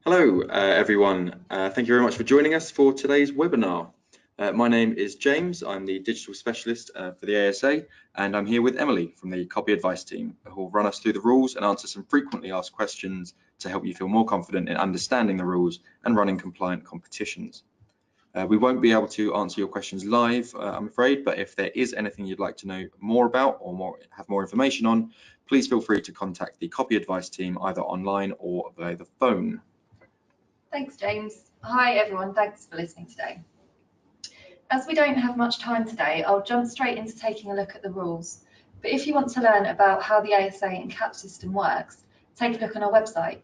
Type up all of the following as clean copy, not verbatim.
Hello, everyone. Thank you very much for joining us for today's webinar. My name is James. I'm the digital specialist for the ASA, and I'm here with Emily from the copy advice team, who will run us through the rules and answer some frequently asked questions to help you feel more confident in understanding the rules and running compliant competitions. We won't be able to answer your questions live, I'm afraid, but if there is anything you'd like to know more about or have more information on, please feel free to contact the copy advice team either online or via the phone. Thanks, James. Hi, everyone. Thanks for listening today. As we don't have much time today, I'll jump straight into taking a look at the rules. But if you want to learn about how the ASA and CAP system works, take a look on our website.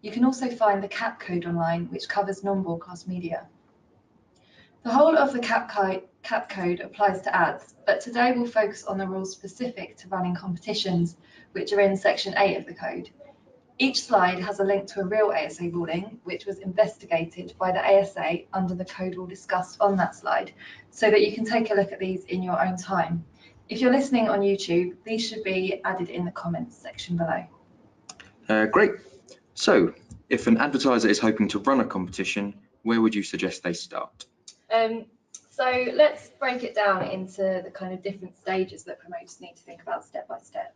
You can also find the CAP code online, which covers non-broadcast media. The whole of the CAP code applies to ads, but today we'll focus on the rules specific to running competitions, which are in Section 8 of the code. Each slide has a link to a real ASA ruling, which was investigated by the ASA under the code rule discussed on that slide, so that you can take a look at these in your own time. If you're listening on YouTube, these should be added in the comments section below. Great. So, if an advertiser is hoping to run a competition, where would you suggest they start? So let's break it down into the kind of different stages that promoters need to think about step by step.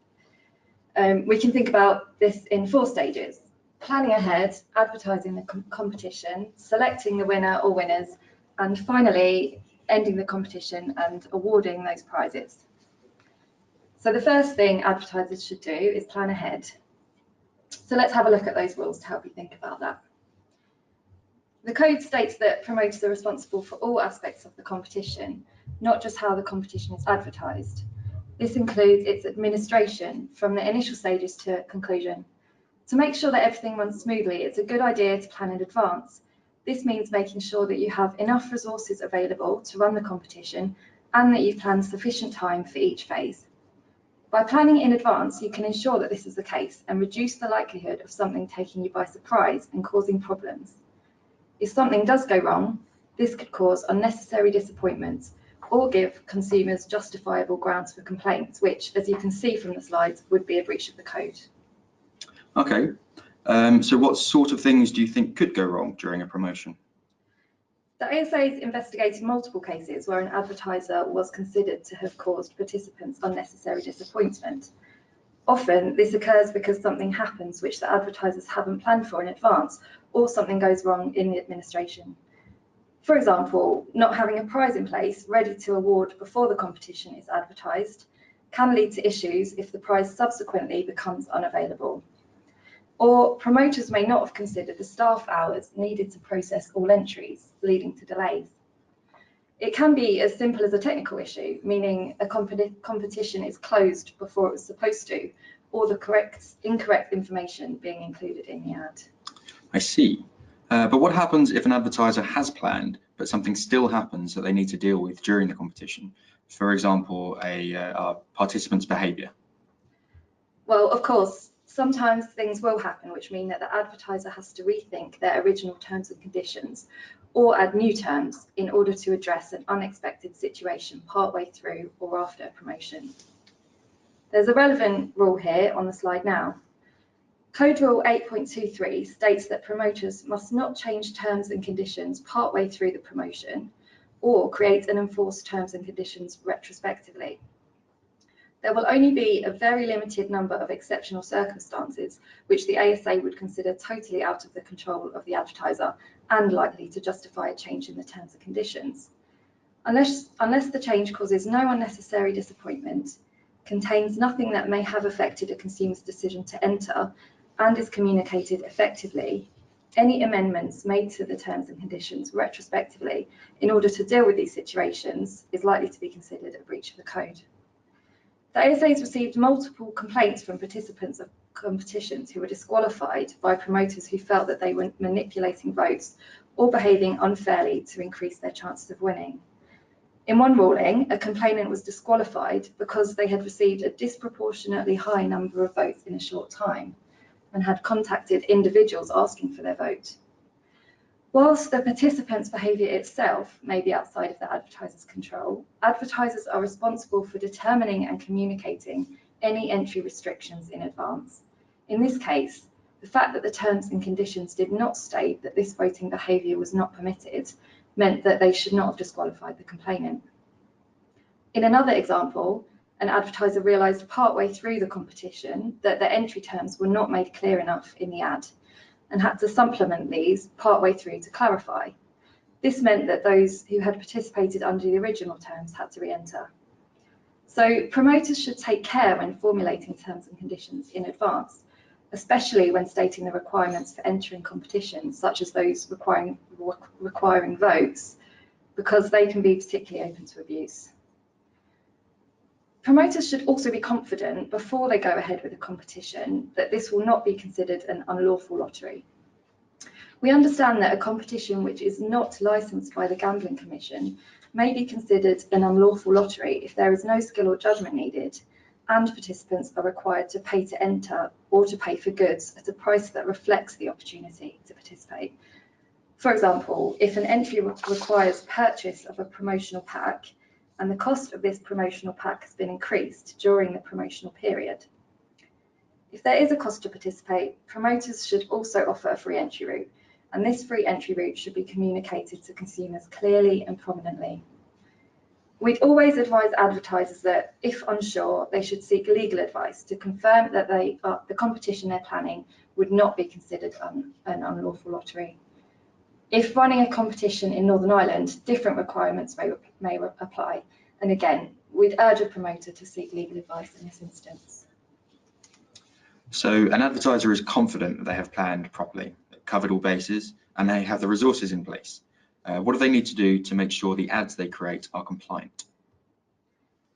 We can think about this in 4 stages: planning ahead, advertising the competition, selecting the winner or winners, and finally ending the competition and awarding those prizes. So the first thing advertisers should do is plan ahead. So let's have a look at those rules to help you think about that. The code states that promoters are responsible for all aspects of the competition, not just how the competition is advertised. This includes its administration from the initial stages to conclusion. To make sure that everything runs smoothly, it's a good idea to plan in advance. This means making sure that you have enough resources available to run the competition and that you've planned sufficient time for each phase. By planning in advance, you can ensure that this is the case and reduce the likelihood of something taking you by surprise and causing problems. If something does go wrong, this could cause unnecessary disappointments or give consumers justifiable grounds for complaints, which, as you can see from the slides, would be a breach of the code. Okay, so what sort of things do you think could go wrong during a promotion? The ASA has investigated multiple cases where an advertiser was considered to have caused participants unnecessary disappointment. Often, this occurs because something happens which the advertisers haven't planned for in advance, or something goes wrong in the administration. For example, not having a prize in place ready to award before the competition is advertised can lead to issues if the prize subsequently becomes unavailable. Or promoters may not have considered the staff hours needed to process all entries, leading to delays. It can be as simple as a technical issue, meaning a competition is closed before it was supposed to, or the incorrect information being included in the ad. I see. But what happens if an advertiser has planned, but something still happens that they need to deal with during the competition? For example, a participant's behaviour. Well, of course, sometimes things will happen which mean that the advertiser has to rethink their original terms and conditions or add new terms in order to address an unexpected situation partway through or after a promotion. There's a relevant rule here on the slide now. Code Rule 8.23 states that promoters must not change terms and conditions partway through the promotion or create and enforce terms and conditions retrospectively. There will only be a very limited number of exceptional circumstances which the ASA would consider totally out of the control of the advertiser and likely to justify a change in the terms and conditions. Unless the change causes no unnecessary disappointment, contains nothing that may have affected a consumer's decision to enter, and is communicated effectively, any amendments made to the terms and conditions retrospectively in order to deal with these situations is likely to be considered a breach of the code. The ASA has received multiple complaints from participants of competitions who were disqualified by promoters who felt that they were manipulating votes or behaving unfairly to increase their chances of winning. In one ruling, a complainant was disqualified because they had received a disproportionately high number of votes in a short time and had contacted individuals asking for their vote. Whilst the participant's behaviour itself may be outside of the advertiser's control, advertisers are responsible for determining and communicating any entry restrictions in advance. In this case, The fact that the terms and conditions did not state that this voting behaviour was not permitted meant that they should not have disqualified the complainant. In another example, an advertiser realised partway through the competition that the entry terms were not made clear enough in the ad and had to supplement these partway through to clarify. This meant that those who had participated under the original terms had to re-enter. So promoters should take care when formulating terms and conditions in advance, especially when stating the requirements for entering competitions, such as those requiring votes, because they can be particularly open to abuse. Promoters should also be confident before they go ahead with a competition that this will not be considered an unlawful lottery. We understand that a competition which is not licensed by the Gambling Commission may be considered an unlawful lottery if there is no skill or judgment needed and participants are required to pay to enter or to pay for goods at a price that reflects the opportunity to participate. For example, if an entry requires purchase of a promotional pack and the cost of this promotional pack has been increased during the promotional period. If there is a cost to participate, promoters should also offer a free entry route, and this free entry route should be communicated to consumers clearly and prominently. We'd always advise advertisers that, if unsure, they should seek legal advice to confirm that the competition they're planning would not be considered an unlawful lottery. If running a competition in Northern Ireland, different requirements may apply, and again, we'd urge a promoter to seek legal advice in this instance. So an advertiser is confident that they have planned properly, covered all bases, and they have the resources in place. What do they need to do to make sure the ads they create are compliant?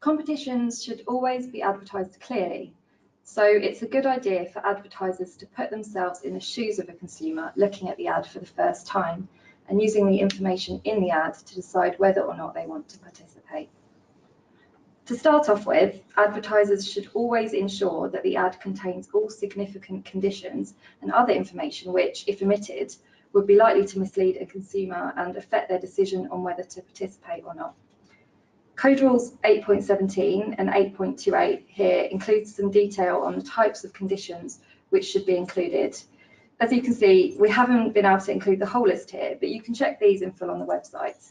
Competitions should always be advertised clearly. So it's a good idea for advertisers to put themselves in the shoes of a consumer looking at the ad for the first time and using the information in the ad to decide whether or not they want to participate. To start off with, advertisers should always ensure that the ad contains all significant conditions and other information which, if omitted, would be likely to mislead a consumer and affect their decision on whether to participate or not. Code Rules 8.17 and 8.28 here includes some detail on the types of conditions which should be included. As you can see, we haven't been able to include the whole list here, but you can check these in full on the website.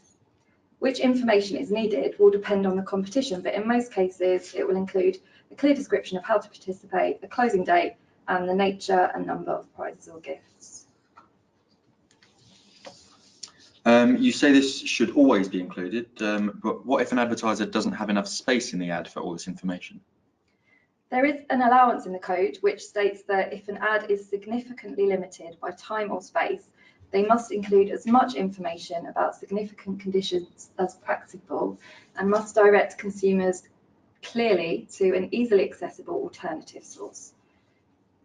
Which information is needed will depend on the competition, but in most cases it will include a clear description of how to participate, a closing date, and the nature and number of prizes or gifts. You say this should always be included, but what if an advertiser doesn't have enough space in the ad for all this information? There is an allowance in the code which states that if an ad is significantly limited by time or space, they must include as much information about significant conditions as practicable and must direct consumers clearly to an easily accessible alternative source.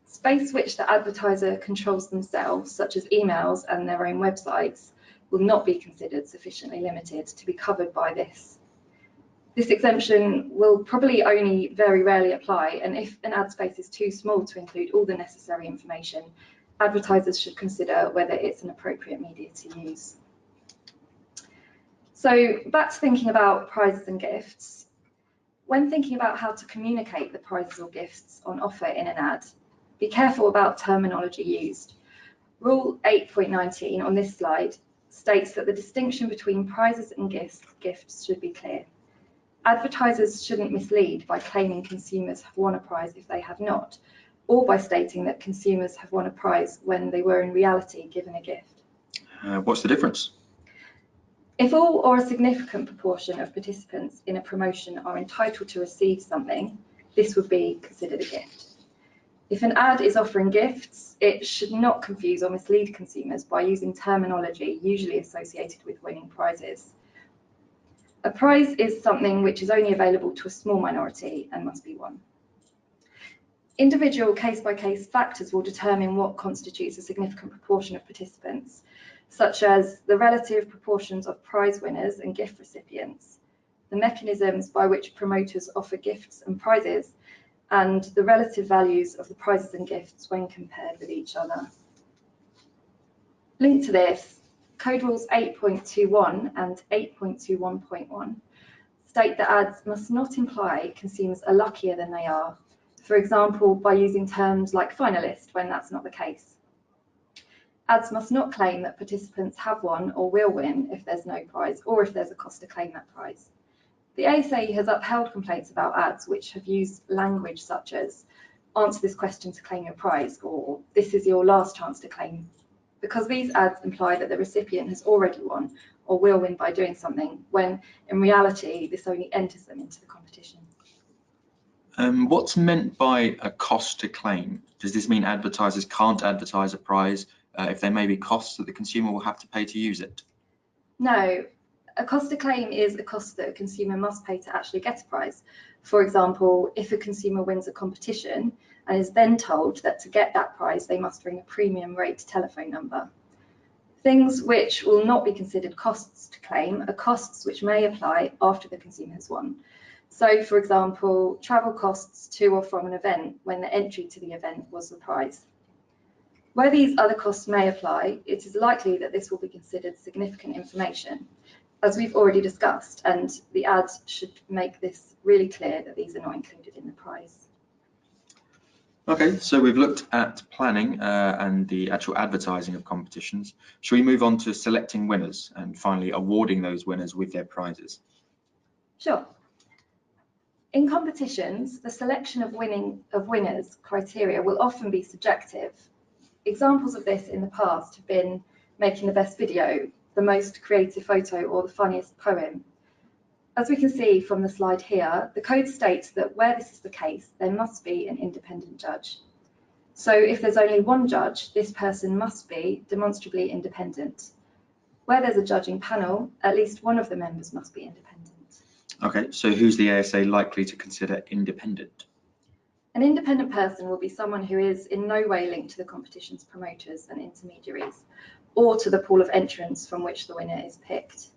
Space which the advertiser controls themselves, such as emails and their own websites, will not be considered sufficiently limited to be covered by this. This exemption will probably only very rarely apply, and if an ad space is too small to include all the necessary information, advertisers should consider whether it's an appropriate media to use. So back to thinking about prizes and gifts. When thinking about how to communicate the prizes or gifts on offer in an ad, be careful about terminology used. Rule 8.19 on this slide states that the distinction between prizes and gifts should be clear. Advertisers shouldn't mislead by claiming consumers have won a prize if they have not, or by stating that consumers have won a prize when they were in reality given a gift. What's the difference? If all or a significant proportion of participants in a promotion are entitled to receive something, this would be considered a gift. If an ad is offering gifts, it should not confuse or mislead consumers by using terminology usually associated with winning prizes. A prize is something which is only available to a small minority and must be won. Individual case-by-case factors will determine what constitutes a significant proportion of participants, such as the relative proportions of prize winners and gift recipients, the mechanisms by which promoters offer gifts and prizes, and the relative values of the prizes and gifts when compared with each other. Linked to this, Code Rules 8.21 and 8.21.1 state that ads must not imply consumers are luckier than they are, for example, by using terms like finalist when that's not the case. Ads must not claim that participants have won or will win if there's no prize or if there's a cost to claim that prize. The ASA has upheld complaints about ads which have used language such as answer this question to claim your prize or this is your last chance to claim, because these ads imply that the recipient has already won or will win by doing something, when in reality this only enters them into the competition. What's meant by a cost to claim? Does this mean advertisers can't advertise a prize if there may be costs that the consumer will have to pay to use it? No, a cost to claim is a cost that a consumer must pay to actually get a prize. For example, if a consumer wins a competition and is then told that to get that prize they must ring a premium rate telephone number. Things which will not be considered costs to claim are costs which may apply after the consumer has won. So, for example, travel costs to or from an event when the entry to the event was the prize. Where these other costs may apply, it is likely that this will be considered significant information, as we've already discussed, and the ads should make this really clear that these are not included in the prize. Okay, so we've looked at planning and the actual advertising of competitions. Shall we move on to selecting winners and finally awarding those winners with their prizes? Sure. In competitions, the selection of winners criteria will often be subjective. Examples of this in the past have been making the best video, the most creative photo, or the funniest poem. As we can see from the slide here, the code states that where this is the case, there must be an independent judge. So if there's only one judge, this person must be demonstrably independent. Where there's a judging panel, at least one of the members must be independent. Okay, so who's the ASA likely to consider independent? An independent person will be someone who is in no way linked to the competition's promoters and intermediaries, or to the pool of entrants from which the winner is picked.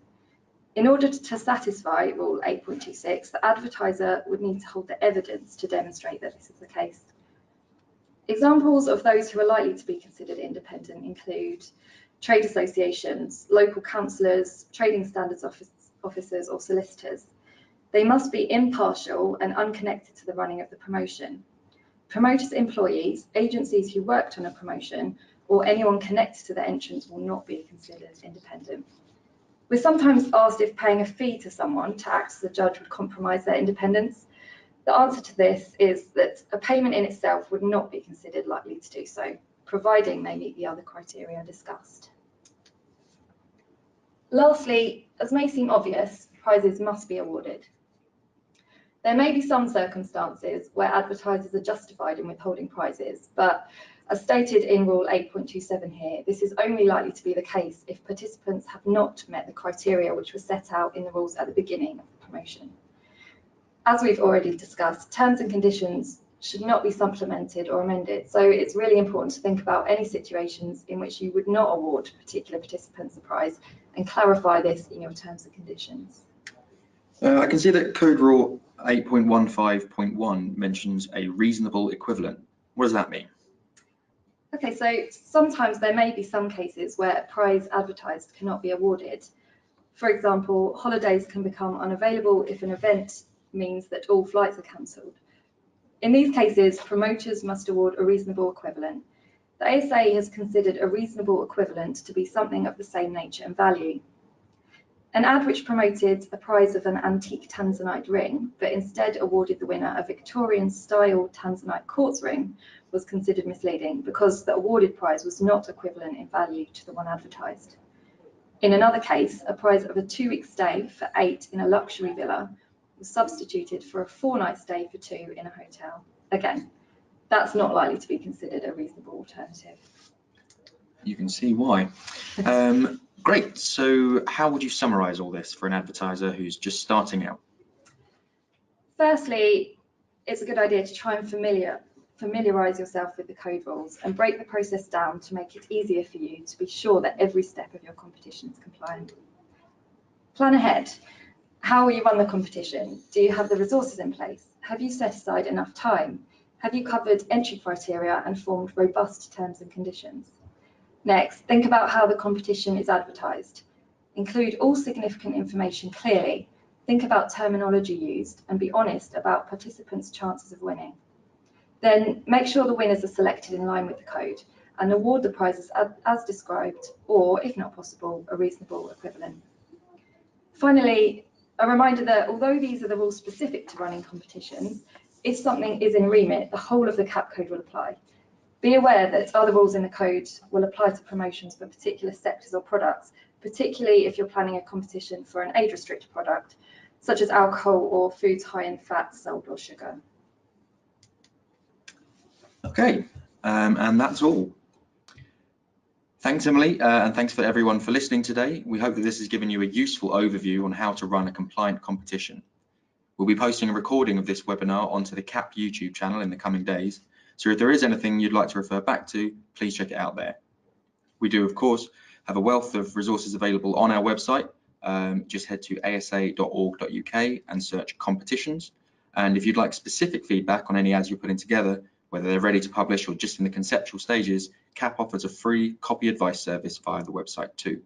In order to satisfy Rule 8.26, the advertiser would need to hold the evidence to demonstrate that this is the case. Examples of those who are likely to be considered independent include trade associations, local councillors, trading standards officers, or solicitors. They must be impartial and unconnected to the running of the promotion. Promoters' employees, agencies who worked on a promotion, or anyone connected to the entrants will not be considered independent. We're sometimes asked if paying a fee to someone to act as a judge would compromise their independence. The answer to this is that a payment in itself would not be considered likely to do so, providing they meet the other criteria discussed. Lastly, as may seem obvious, prizes must be awarded. There may be some circumstances where advertisers are justified in withholding prizes, but as stated in Rule 8.27 here, this is only likely to be the case if participants have not met the criteria which were set out in the rules at the beginning of the promotion. As we've already discussed, terms and conditions should not be supplemented or amended, so it's really important to think about any situations in which you would not award particular participants a prize and clarify this in your terms and conditions. I can see that Code Rule 8.15.1 mentions a reasonable equivalent. What does that mean? Okay, so sometimes there may be some cases where a prize advertised cannot be awarded. For example, holidays can become unavailable if an event means that all flights are cancelled. In these cases, promoters must award a reasonable equivalent. The ASA has considered a reasonable equivalent to be something of the same nature and value. An ad which promoted a prize of an antique tanzanite ring, but instead awarded the winner a Victorian-style tanzanite quartz ring, was considered misleading because the awarded prize was not equivalent in value to the one advertised. In another case, a prize of a 2-week stay for 8 in a luxury villa was substituted for a 4-night stay for 2 in a hotel. Again, that's not likely to be considered a reasonable alternative. You can see why. Great, so how would you summarize all this for an advertiser who's just starting out? Firstly, it's a good idea to try and familiarize yourself with the code rules and break the process down to make it easier for you to be sure that every step of your competition is compliant. Plan ahead. How will you run the competition? Do you have the resources in place? Have you set aside enough time? Have you covered entry criteria and formed robust terms and conditions? Next, think about how the competition is advertised. Include all significant information clearly. Think about terminology used and be honest about participants' chances of winning. then make sure the winners are selected in line with the code and award the prizes as described, or if not possible, a reasonable equivalent. Finally, a reminder that although these are the rules specific to running competitions, if something is in remit, the whole of the CAP code will apply. Be aware that other rules in the code will apply to promotions for particular sectors or products, particularly if you're planning a competition for an age-restricted product, such as alcohol or foods high in fat, salt or sugar. Okay, and that's all. Thanks, Emily, and thanks for everyone for listening today. We hope that this has given you a useful overview on how to run a compliant competition. We'll be posting a recording of this webinar onto the CAP YouTube channel in the coming days, so if there is anything you'd like to refer back to, please check it out there. We do, of course, have a wealth of resources available on our website. Just head to asa.org.uk and search competitions. And if you'd like specific feedback on any ads you're putting together, whether they're ready to publish or just in the conceptual stages, CAP offers a free copy advice service via the website too.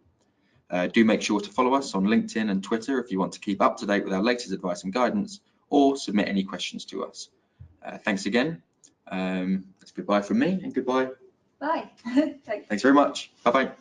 Do make sure to follow us on LinkedIn and Twitter if you want to keep up to date with our latest advice and guidance, or submit any questions to us. Thanks again. That's goodbye from me and goodbye. Bye. Thanks very much. Bye-bye.